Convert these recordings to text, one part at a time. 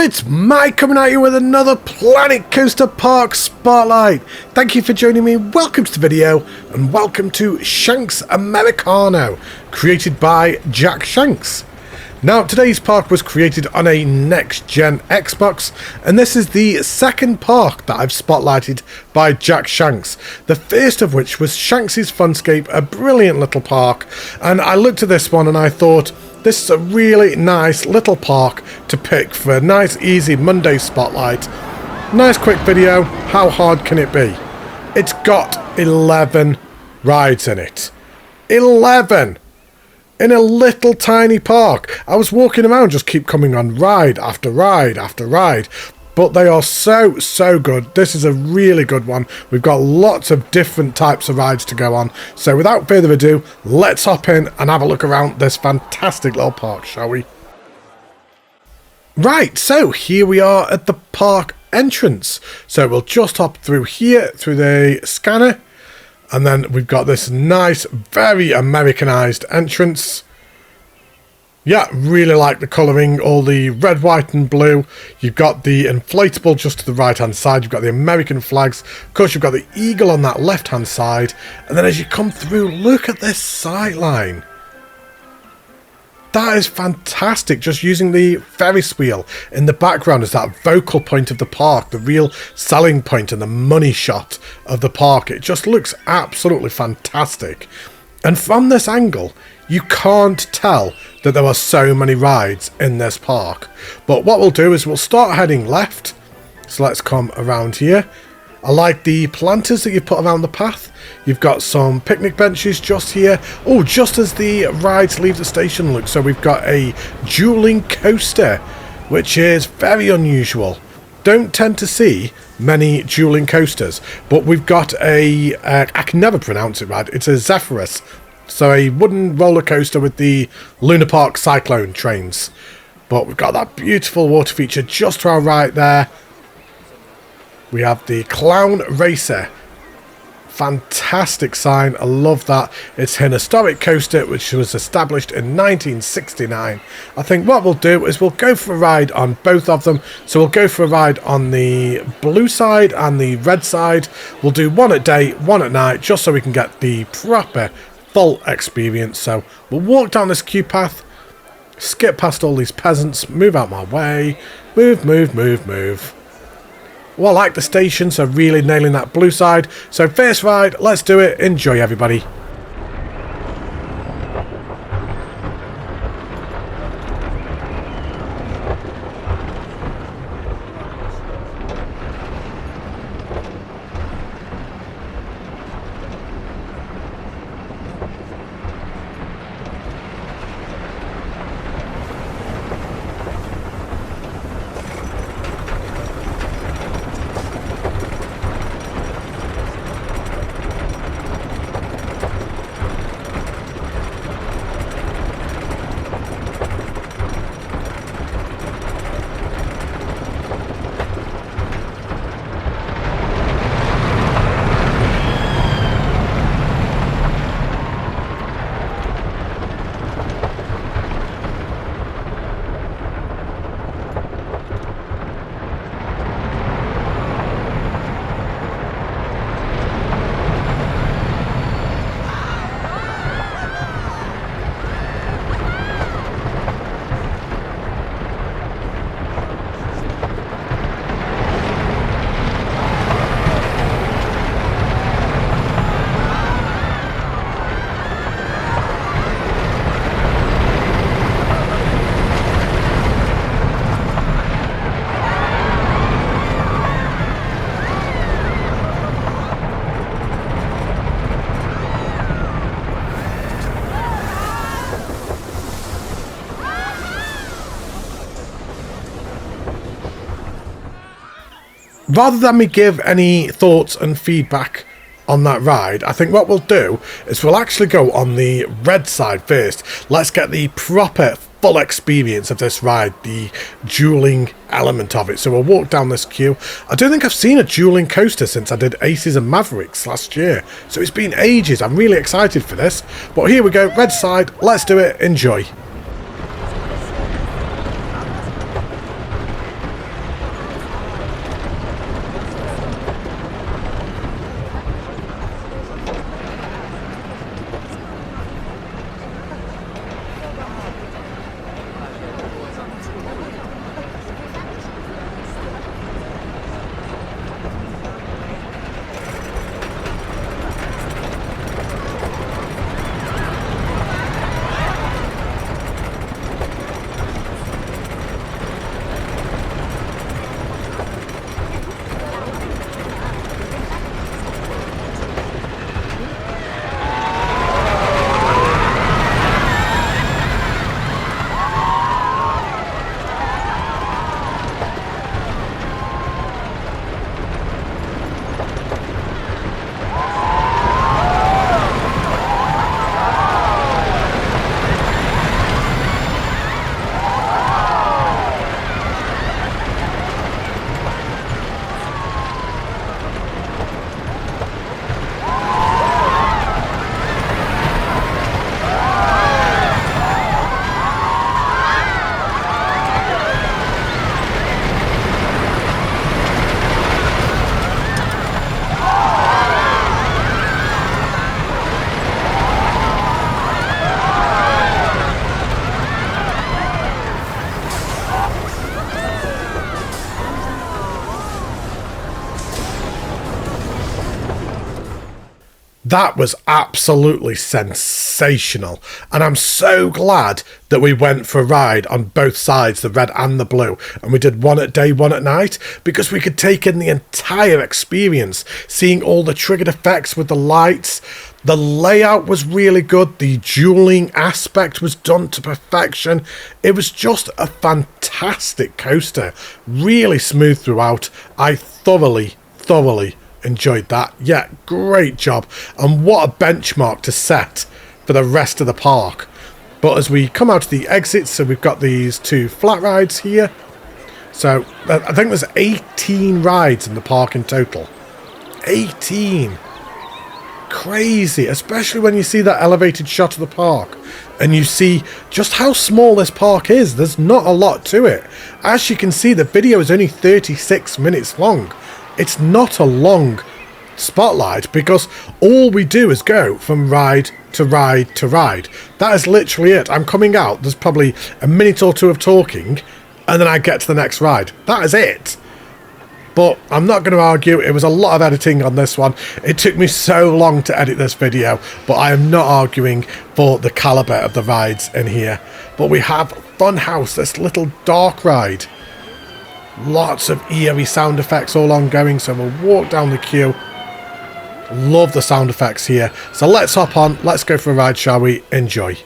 it's Mike coming at you with another Planet Coaster Park Spotlight. Thank you for joining me, welcome to the video, and welcome to Shanks Americano, created by Jack Shanks. Now, today's park was created on a next-gen Xbox, and this is the second park that I've spotlighted by Jack Shanks. The first of which was Shanks' Funscape, a brilliant little park, and I looked at this one and I thought, this is a really nice little park to pick for a nice, easy Monday spotlight. Nice quick video, how hard can it be? It's got 11 rides in it. 11! In a little tiny park. I was walking around, just keep coming on ride after ride after ride. But they are so good. This is a really good one. We've got lots of different types of rides to go on. So without further ado, let's hop in and have a look around this fantastic little park, shall we? Right, so here we are at the park entrance. So we'll just hop through here, through the scanner. And then we've got this nice, very Americanized entrance. Yeah, really like the colouring, all the red, white and blue. You've got the inflatable just to the right-hand side. You've got the American flags. Of course, you've got the eagle on that left-hand side. And then as you come through, look at this sightline. That is fantastic, just using the Ferris wheel in the background as that focal point of the park, the real selling point and the money shot of the park. It just looks absolutely fantastic. And from this angle, you can't tell that there are so many rides in this park. But what we'll do is we'll start heading left. So let's come around here. I like the planters that you've put around the path. You've got some picnic benches just here. Oh, just as the rides leave the station, look. So we've got a dueling coaster, which is very unusual. Don't tend to see many dueling coasters. But we've got a, I can never pronounce it right. It's a Zephyrus. So a wooden roller coaster with the Luna Park Cyclone trains. But we've got that beautiful water feature just to our right there. We have the Clown Racer. Fantastic sign. I love that. It's an historic coaster which was established in 1969. I think what we'll do is we'll go for a ride on both of them. So we'll go for a ride on the blue side and the red side. We'll do one at day, one at night, just so we can get the proper full experience. So we'll walk down this queue path, skip past all these peasants, move out my way, move. Well, I like the station, so really nailing that blue side. So first ride, let's do it. Enjoy, everybody. Rather than me give any thoughts and feedback on that ride, I think what we'll do is we'll actually go on the red side first. Let's get the proper full experience of this ride, the dueling element of it. So we'll walk down this queue. I don't think I've seen a dueling coaster since I did Aces and Mavericks last year. So it's been ages. I'm really excited for this. But here we go, red side. Let's do it. Enjoy. That was absolutely sensational, and I'm so glad that we went for a ride on both sides, the red and the blue, and we did one at day, one at night, because we could take in the entire experience, seeing all the triggered effects with the lights. The layout was really good, the dueling aspect was done to perfection. It was just a fantastic coaster, really smooth throughout. I thoroughly enjoyed that. Yeah, great job, and what a benchmark to set for the rest of the park. But as we come out of the exits, so we've got these two flat rides here. So I think there's 18 rides in the park in total. 18. Crazy, especially when you see that elevated shot of the park and you see just how small this park is. There's not a lot to it. As you can see, the video is only 36 minutes long. It's not a long spotlight because all we do is go from ride to ride to ride. That is literally it. I'm coming out, there's probably a minute or two of talking, and then I get to the next ride. That is it. But I'm not going to argue, it was a lot of editing on this one. It took me so long to edit this video, but I am not arguing for the calibre of the rides in here. But we have Funhouse, this little dark ride. Lots of eerie sound effects all ongoing, so we'll walk down the queue. Love the sound effects here. So let's hop on, let's go for a ride, shall we? Enjoy.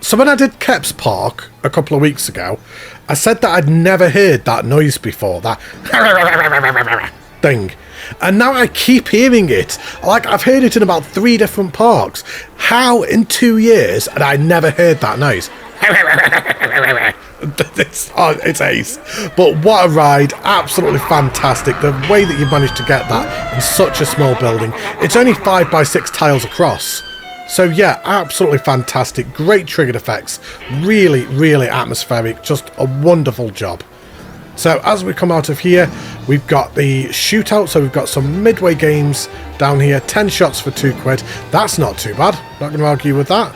So when I did Kep's Park a couple of weeks ago, I said that I'd never heard that noise before, that thing. And now I keep hearing it. Like, I've heard it in about 3 different parks. How in 2 years had I never heard that noise? It's ace. But what a ride. Absolutely fantastic. The way that you've managed to get that in such a small building. It's only 5 by 6 tiles across. So yeah, absolutely fantastic. Great triggered effects. Really, really atmospheric. Just a wonderful job. So as we come out of here, we've got the shootout. So we've got some midway games down here. 10 shots for £2. That's not too bad. Not going to argue with that.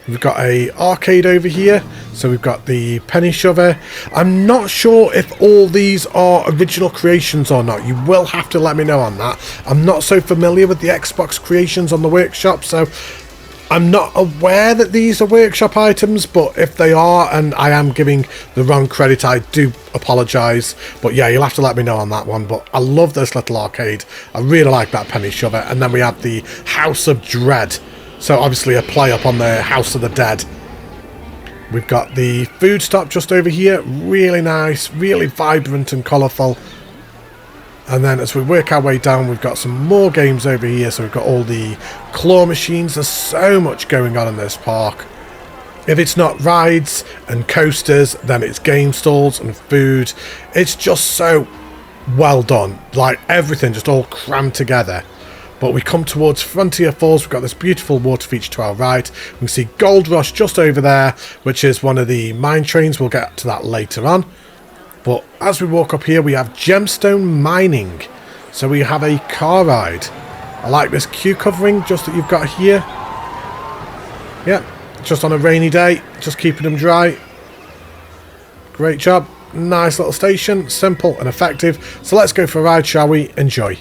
We've got a arcade over here. So we've got the penny shover. I'm not sure if all these are original creations or not. You will have to let me know on that. I'm not so familiar with the Xbox creations on the workshop, so I'm not aware that these are workshop items, but if they are and I am giving the wrong credit, I do apologise. But yeah, you'll have to let me know on that one. But I love this little arcade. I really like that penny shover. And then we have the House of Dread. So obviously a play up on the House of the Dead. We've got the food stop just over here. Really nice, really vibrant and colourful. And then as we work our way down, we've got some more games over here. So we've got all the claw machines. There's so much going on in this park. If it's not rides and coasters, then it's game stalls and food. It's just so well done. Like everything just all crammed together. But we come towards Frontier Falls. We've got this beautiful water feature to our right. We can see Gold Rush just over there, which is one of the mine trains. We'll get to that later on. But as we walk up here, we have gemstone mining. So we have a car ride. I like this queue covering just that you've got here. Yeah, just on a rainy day, just keeping them dry. Great job. Nice little station, simple and effective. So let's go for a ride, shall we? Enjoy.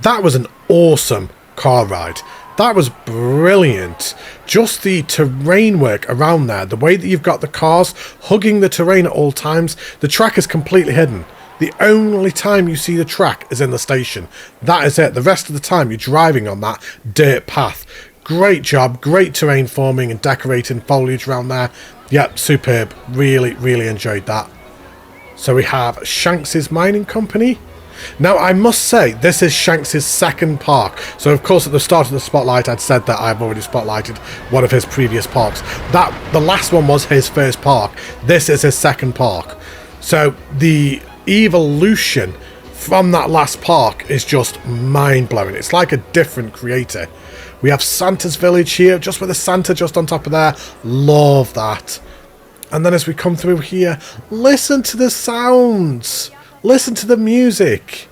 That was an awesome car ride. That was brilliant. Just the terrain work around there, the way that you've got the cars hugging the terrain at all times. The track is completely hidden. The only time you see the track is in the station. That is it. The rest of the time you're driving on that dirt path. Great job. Great terrain forming and decorating foliage around there. Yep, superb. Really, really enjoyed that. So we have Shanks' Mining Company. Now, I must say, this is Shanks' second park. So, of course, at the start of the spotlight, I'd said that I've already spotlighted one of his previous parks. The last one was his first park. This is his second park. So, the evolution from that last park is just mind-blowing. It's like a different creator. We have Santa's Village here, just with a Santa just on top of there. Love that. And then as we come through here, listen to the sounds. Listen to the music.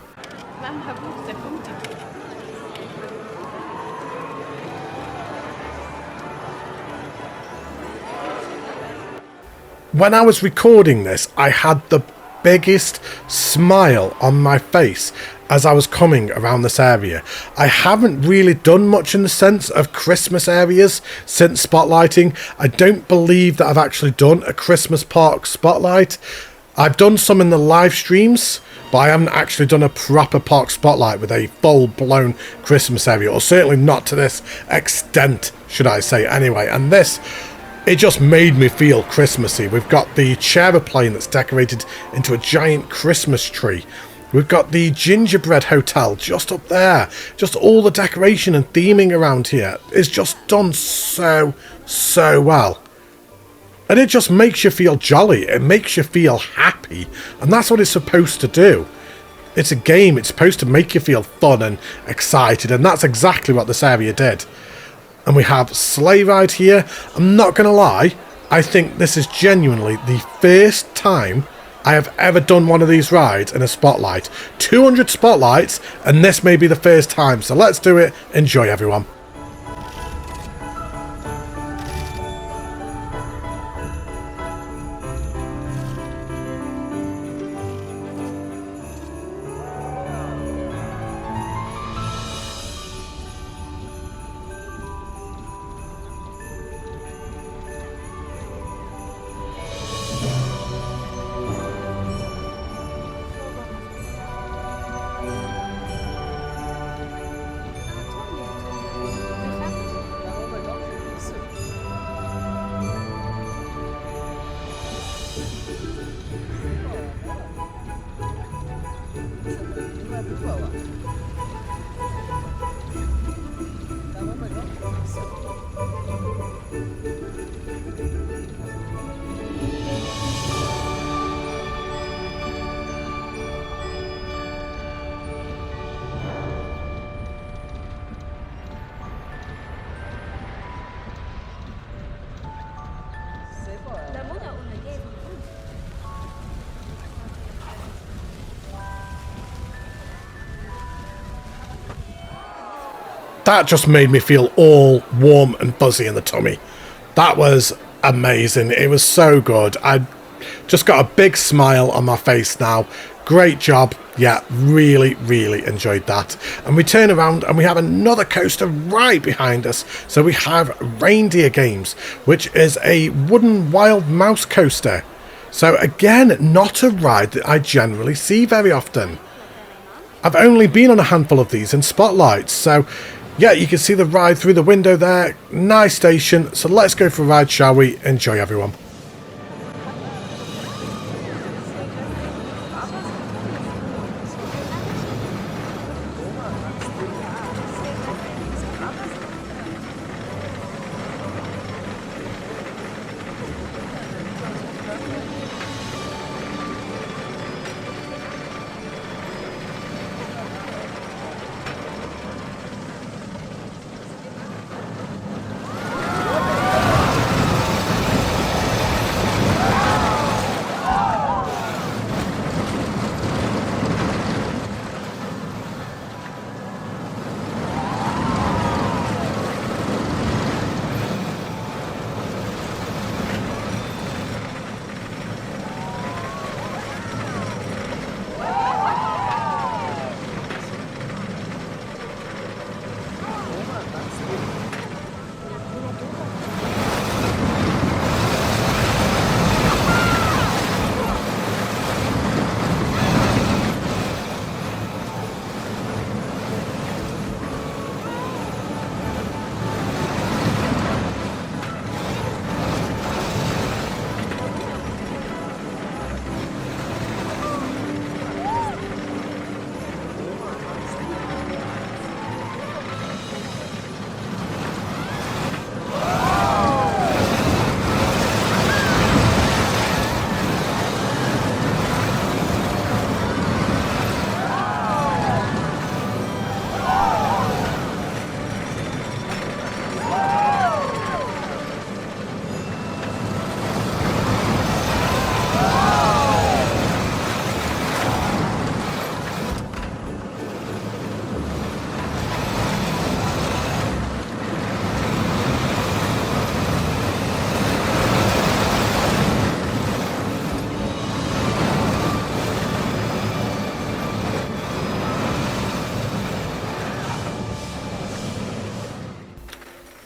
When I was recording this, I had the biggest smile on my face as I was coming around this area. I haven't really done much in the sense of Christmas areas since spotlighting. I don't believe that I've actually done a Christmas park spotlight. I've done some in the live streams, but I haven't actually done a proper park spotlight with a full-blown Christmas area, or certainly not to this extent, should I say, anyway. And this, it just made me feel Christmassy. We've got the chairplane that's decorated into a giant Christmas tree. We've got the gingerbread hotel just up there. Just all the decoration and theming around here is just done so well. And it just makes you feel jolly. It makes you feel happy. And that's what it's supposed to do. It's a game. It's supposed to make you feel fun and excited. And that's exactly what this area did. And we have Sleigh Ride here. I'm not going to lie. I think this is genuinely the first time I have ever done one of these rides in a spotlight. 200 spotlights, and this may be the first time. So let's do it. Enjoy, everyone. That just made me feel all warm and fuzzy in the tummy. That was amazing. It was so good. I just got a big smile on my face now. Great job. Yeah, really, really enjoyed that. And we turn around and we have another coaster right behind us. So we have Reindeer Games, which is a wooden wild mouse coaster. So again, not a ride that I generally see very often. I've only been on a handful of these in spotlights, so yeah, you can see the ride through the window there. Nice station. So let's go for a ride, shall we? Enjoy, everyone.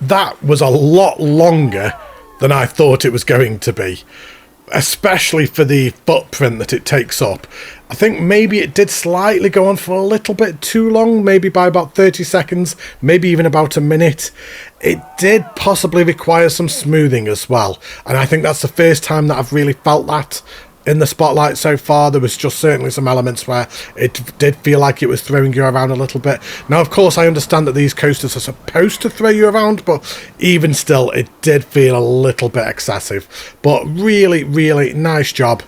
that was a lot longer than I thought it was going to be, especially for the footprint that it takes up. I think maybe it did slightly go on for a little bit too long, maybe by about 30 seconds, maybe even about a minute. It did possibly require some smoothing as well, and I think that's the first time that I've really felt that in the Spotlight so far. There was just certainly some elements where it did feel like it was throwing you around a little bit. Now, of course, I understand that these coasters are supposed to throw you around, but even still, it did feel a little bit excessive. But really, really nice job.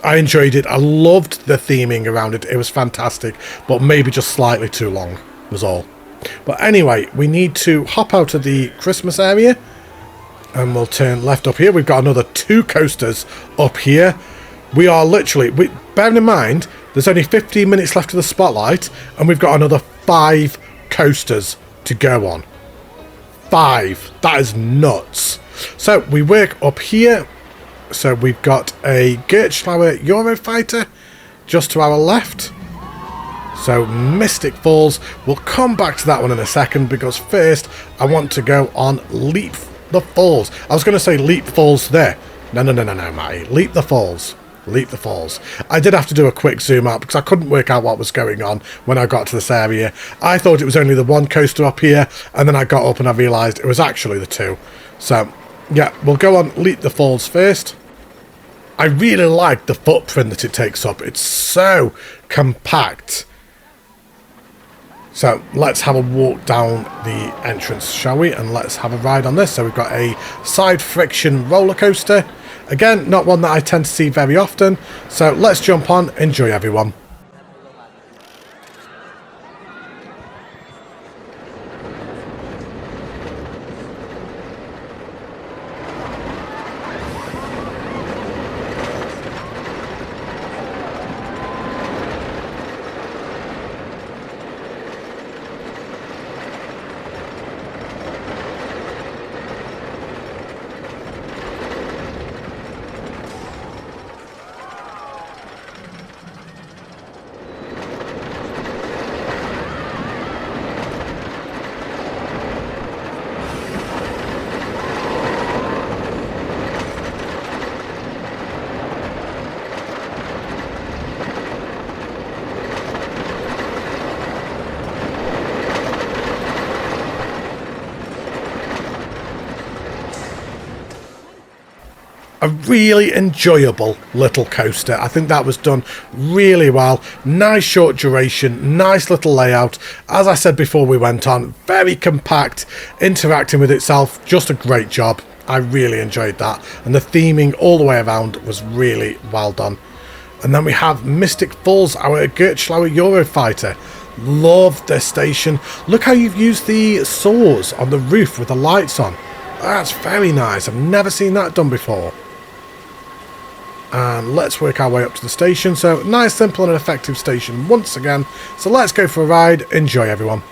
I enjoyed it. I loved the theming around it. It was fantastic, but maybe just slightly too long was all. But anyway, we need to hop out of the Christmas area, and we'll turn left up here. We've got another 2 coasters up here. We are literally, bearing in mind, there's only 15 minutes left of the Spotlight, and we've got another 5 coasters to go on. 5. That is nuts. So we work up here. So we've got a Gerstlauer Eurofighter just to our left. So Mystic Falls. We'll come back to that one in a second, because first I want to go on Leap the Falls. I was going to say Leap Falls there. No, Matty. Leap the Falls. Leap the Falls. I did have to do a quick zoom out because I couldn't work out what was going on when I got to this area. I thought it was only the 1 coaster up here, and then I got up and I realised it was actually the 2. So, yeah, we'll go on Leap the Falls first. I really like the footprint that it takes up. It's so compact. So let's have a walk down the entrance, shall we? And let's have a ride on this. So we've got a side friction roller coaster. Again, not one that I tend to see very often. So let's jump on. Enjoy, everyone. A really enjoyable little coaster. I think that was done really well. Nice short duration, nice little layout. As I said before we went on, very compact, interacting with itself. Just a great job. I really enjoyed that. And the theming all the way around was really well done. And then we have Mystic Falls, our Gerstlauer Eurofighter. Love this station. Look how you've used the saws on the roof with the lights on. That's very nice. I've never seen that done before. And let's work our way up to the station. So nice, simple and effective station once again. So let's go for a ride. Enjoy, everyone.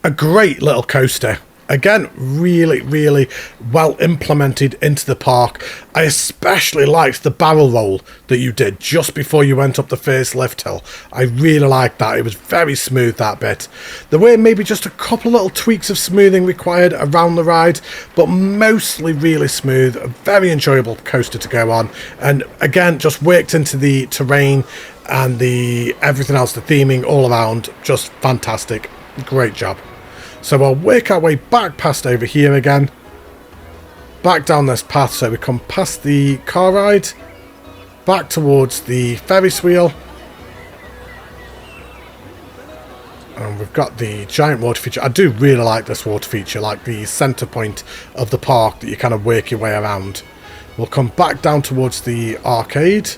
A great little coaster. Again, really well implemented into the park. I especially liked the barrel roll that you did just before you went up the first lift hill. I really liked that. It was very smooth, that bit. There were maybe just a couple of little tweaks of smoothing required around the ride, but mostly really smooth. A very enjoyable coaster to go on. And again, just worked into the terrain and the everything else, the theming all around. Just fantastic. Great job. So we'll work our way back past over here again. Back down this path so we come past the car ride. Back towards the Ferris wheel. And we've got the giant water feature. I do really like this water feature, like the centre point of the park that you kind of work your way around. We'll come back down towards the arcade.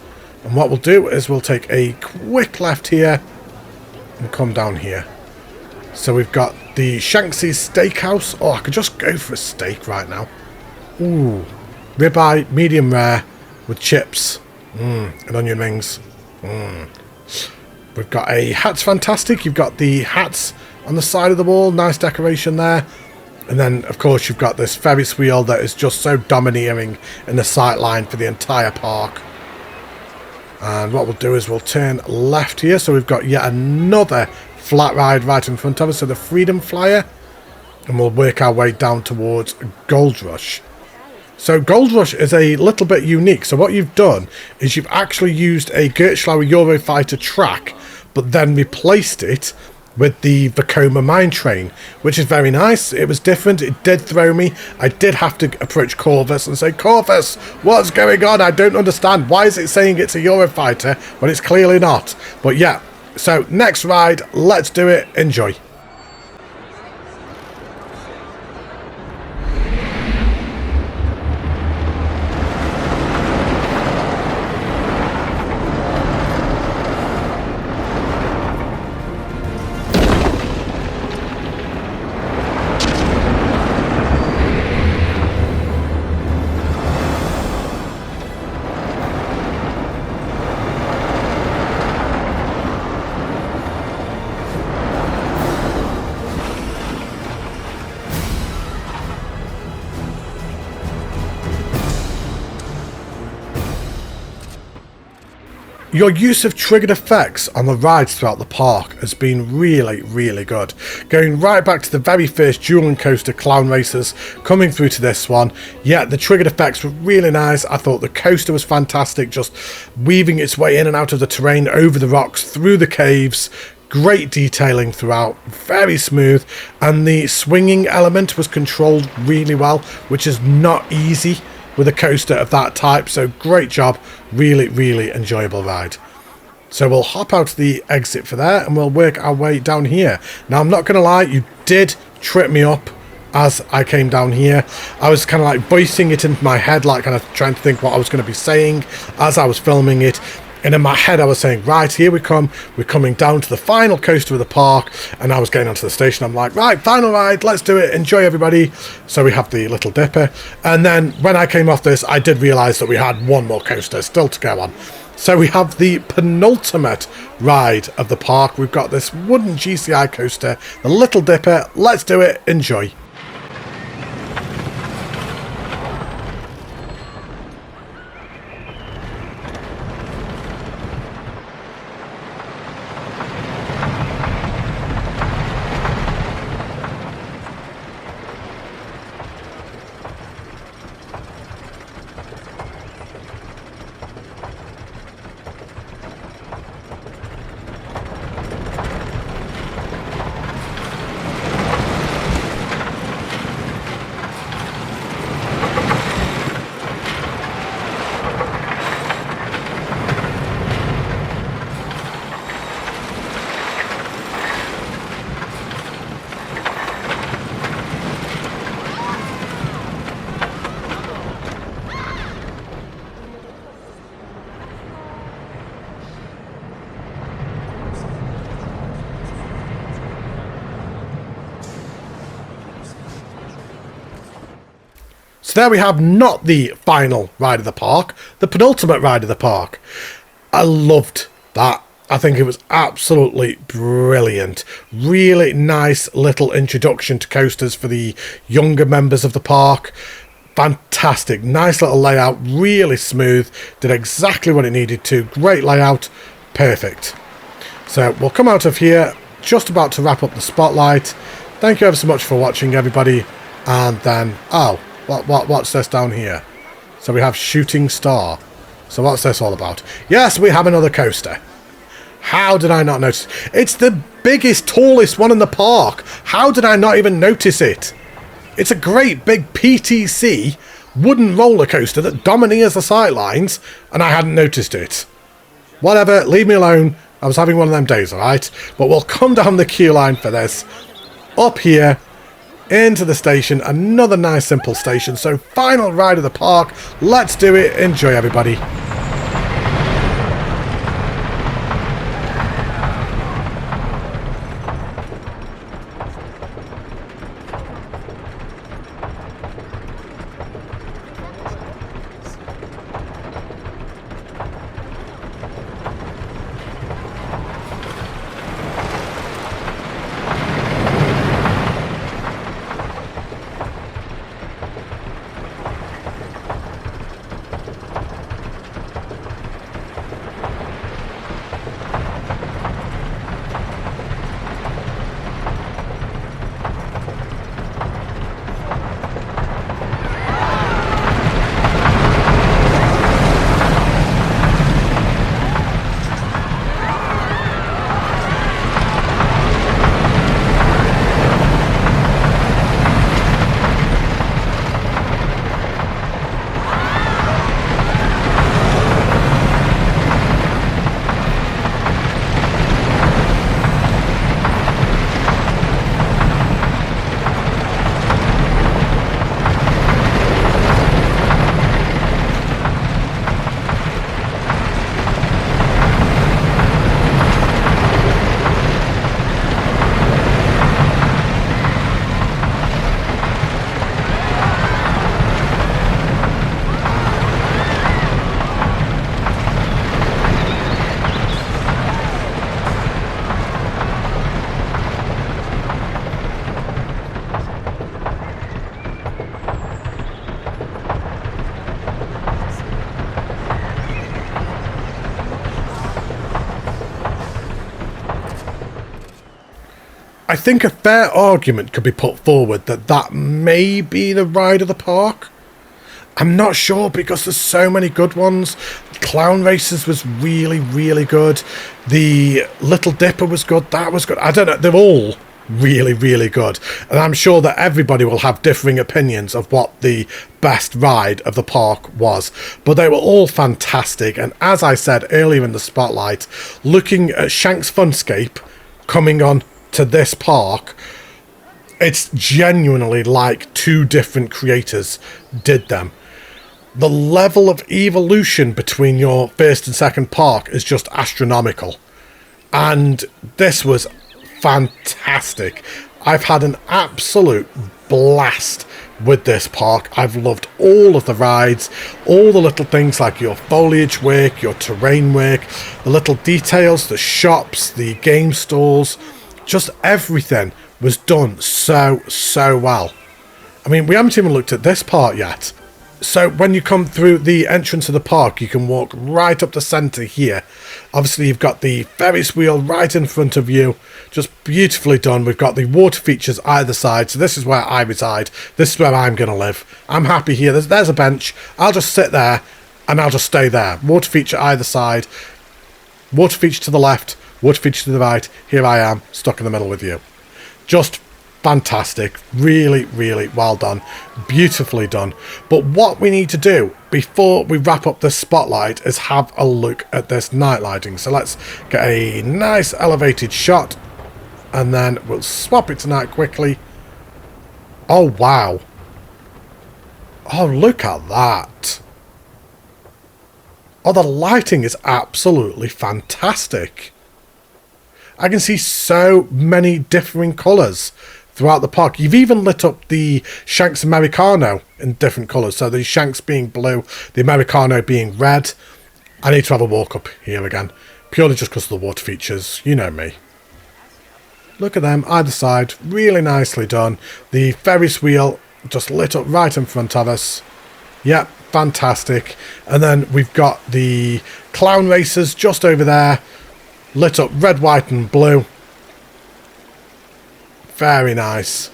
And what we'll do is we'll take a quick left here and come down here. So we've got the Shanks' Steakhouse. Oh, I could just go for a steak right now. Ooh. Ribeye, medium rare, with chips. And onion rings. We've got a Hats Fantastic. You've got the hats on the side of the wall. Nice decoration there. And then, of course, you've got this Ferris wheel that is just so domineering in the sight line for the entire park. And what we'll do is we'll turn left here. So we've got yet another flat ride right in front of us. So the Freedom Flyer. And we'll work our way down towards Gold Rush. So Gold Rush is a little bit unique. So what you've done is you've actually used a Gerstlauer Eurofighter track, but then replaced it with the Vekoma Minetrain, which is very nice. It was different. It did throw me. I did have to approach Corvus and say, Corvus, what's going on? I don't understand. Why is it saying it's a Eurofighter when it's clearly not? But yeah, so next ride, let's do it. Enjoy. Your use of triggered effects on the rides throughout the park has been really, really good. Going right back to the very first Dueling Coaster Clown Racers, coming through to this one. Yeah, the triggered effects were really nice. I thought the coaster was fantastic, just weaving its way in and out of the terrain, over the rocks, through the caves. Great detailing throughout, very smooth, and the swinging element was controlled really well, which is not easy with a coaster of that type. So great job, really, really enjoyable ride. So we'll hop out the exit for there and we'll work our way down here. Now I'm not going to lie, you did trip me up as I came down here. I was kind of like voicing it into my head, like kind of trying to think what I was going to be saying as I was filming it. And in my head I was saying, right, here we come, we're coming down to the final coaster of the park. And I was getting onto the station, I'm like, right, final ride, let's do it, enjoy everybody. So we have the Little Dipper. And then when I came off this, I did realise that we had one more coaster still to go on. So we have the penultimate ride of the park. We've got this wooden GCI coaster, the Little Dipper. Let's do it, enjoy. So there we have not the final ride of the park, the penultimate ride of the park. I loved that. I think it was absolutely brilliant. Really nice little introduction to coasters for the younger members of the park. Fantastic. Nice little layout. Really smooth. Did exactly what it needed to. Great layout. Perfect. So we'll come out of here. Just about to wrap up the spotlight. Thank you ever so much for watching, everybody. And then, oh, what's this down here? So we have Shooting Star. So what's this all about? Yes, we have another coaster. How did I not notice? It's the biggest, tallest one in the park. How did I not even notice it? It's a great big PTC wooden roller coaster that domineers the sightlines, and I hadn't noticed it. Whatever, leave me alone. I was having one of them days, alright? But we'll come down the queue line for this. Up here, into the station, another nice simple station. So final ride of the park. Let's do it. Enjoy, everybody. I think a fair argument could be put forward that that may be the ride of the park. I'm not sure because there's so many good ones. Clown Races was really, really good. The Little Dipper was good. That was good. I don't know. They're all really, really good. And I'm sure that everybody will have differing opinions of what the best ride of the park was. But they were all fantastic. And as I said earlier in the spotlight, looking at Shanks Funscape coming on to this park, it's genuinely like two different creators did them. The level of evolution between your first and second park is just astronomical, and this was fantastic. I've had an absolute blast with this park. I've loved all of the rides, all the little things like your foliage work, your terrain work, the little details, the shops, the game stalls. Just everything was done so well. I mean, we haven't even looked at this part yet. So when you come through the entrance of the park, you can walk right up the centre here. Obviously, you've got the Ferris wheel right in front of you. Just beautifully done. We've got the water features either side. So this is where I reside. This is where I'm going to live. I'm happy here. There's a bench. I'll just sit there and I'll just stay there. Water feature either side. Water feature to the left. Water feature to the right. Here I am, stuck in the middle with you. Just fantastic. Really, really well done. Beautifully done. But what we need to do before we wrap up this spotlight is have a look at this night lighting. So let's get a nice elevated shot, and then we'll swap it to night quickly. Oh, wow. Oh, look at that. Oh, the lighting is absolutely fantastic. I can see so many differing colours throughout the park. You've even lit up the Shanks Americano in different colours. So the Shanks being blue, the Americano being red. I need to have a walk up here again, purely just because of the water features. You know me. Look at them, either side. Really nicely done. The Ferris wheel just lit up right in front of us. Yep, fantastic. And then we've got the Clown Racers just over there. Lit up red, white and blue. Very nice.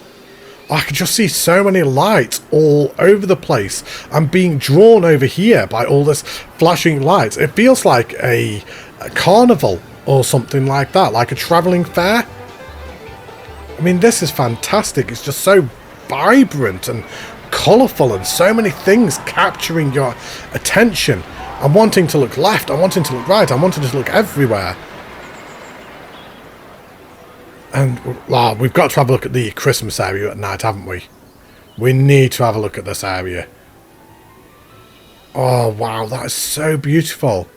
I can just see so many lights all over the place. I'm being drawn over here by all this flashing lights. It feels like a carnival or something like that, like a travelling fair. I mean, this is fantastic. It's just so vibrant and colourful and so many things capturing your attention. I'm wanting to look left, I'm wanting to look right, I'm wanting to look everywhere. And we've got to have a look at the Christmas area at night, haven't we? We need to have a look at this area. Oh, wow, that is so beautiful.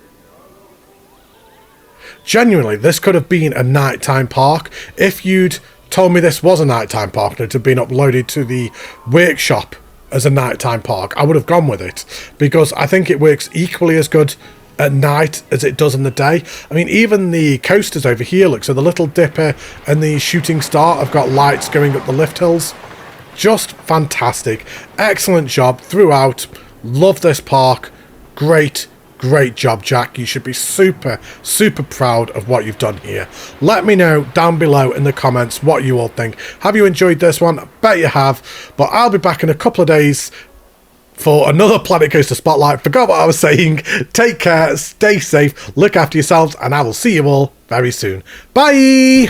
Genuinely, this could have been a nighttime park. If you'd told me this was a nighttime park and it had been uploaded to the workshop as a nighttime park, I would have gone with it. Because I think it works equally as good at night as it does in the day. I mean, even the coasters over here, look, so the Little Dipper and the Shooting Star have got lights going up the lift hills. Just fantastic. Excellent job throughout. Love this park. Great job, Jack. You should be super proud of what you've done here. Let me know down below in the comments what you all think. Have you enjoyed this one? I bet you have. But I'll be back in a couple of days for another Planet Coaster Spotlight. Forgot what I was saying. Take care, stay safe, look after yourselves, and I will see you all very soon. Bye!